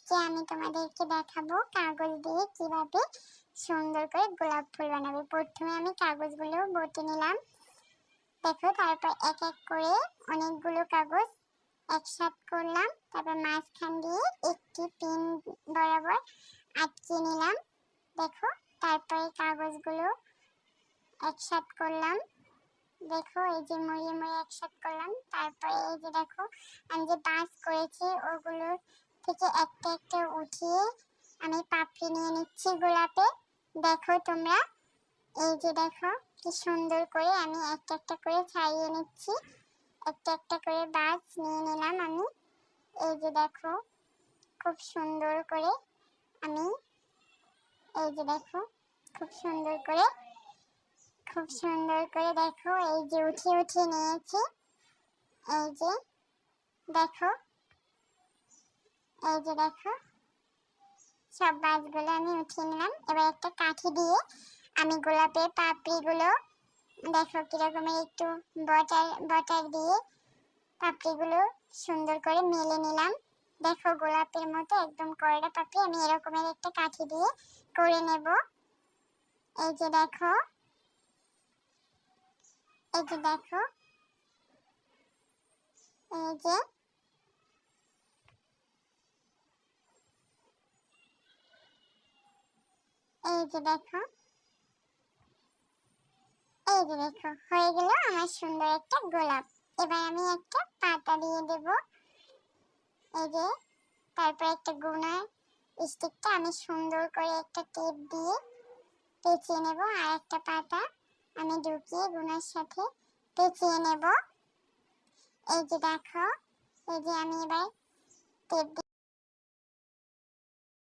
আজকে আমি তোমাদেরকে দেখাবো কাগজ দিয়ে কিভাবে সুন্দর করে গোলাপ ফুল বানাবে। প্রথমে আমি কাগজগুলো বটে নিলাম। দেখো, তারপর এক এক করে অনেকগুলো কাগজ একসাথে করলাম। তারপর মাঝখান দিয়ে একটি পিন বরাবর আটকে নিলাম। দেখো, তারপরে কাগজগুলো একসাথে করলাম। দেখো, এই যে মুড়িয়ে মুড়িয়ে একসাথে করলাম। তারপরে এই যে দেখো, আমি যে বাস করেছি ওগুলো থেকে একটা একটা উঠিয়ে আমি পাপড়ি নিয়ে নিচ্ছি গোলাপে। দেখো তোমরা, এই যে দেখো কি সুন্দর করে আমি একটা একটা করে ছাড়িয়ে নিচ্ছি। একটা একটা করে বাস নিয়ে নিলাম আমি। এই যে দেখো, খুব সুন্দর করে আমি, এই যে দেখো, খুব সুন্দর করে দেখো, এই যে উঠিয়ে উঠিয়ে নিয়েছি। এই যে দেখো, এই যে দেখো, সব বাসগুলো আমি উঠিয়ে নিলাম। এবার একটা কাঠি দিয়ে আমি গোলাপের পাপড়িগুলো, দেখো কিরকমের, একটু বটার দিয়ে পাপড়িগুলো সুন্দর করে মেলে নিলাম। দেখো, গোলাপের মতো একদম কড়া পাপড়ি আমি এরকমের একটা কাঠি দিয়ে করে নেব। এই যে দেখো, এই যে দেখো, এই যে, এই যে দেখো, এই যে দেখো, হয়ে গেল আমার সুন্দর একটা গোলাপ। এবার আমি একটা পাতা দিয়ে দেব। এই যে, তারপর একটা গুনার স্টিকটা আমি সুন্দর করে একটা টেপ দিয়ে পেঁচিয়ে নেব। আর একটা পাতা আমি ঢুকিয়ে গুনার সাথে পেঁচিয়ে নেব। এই যে দেখো, এই যে আমি এবার টেপ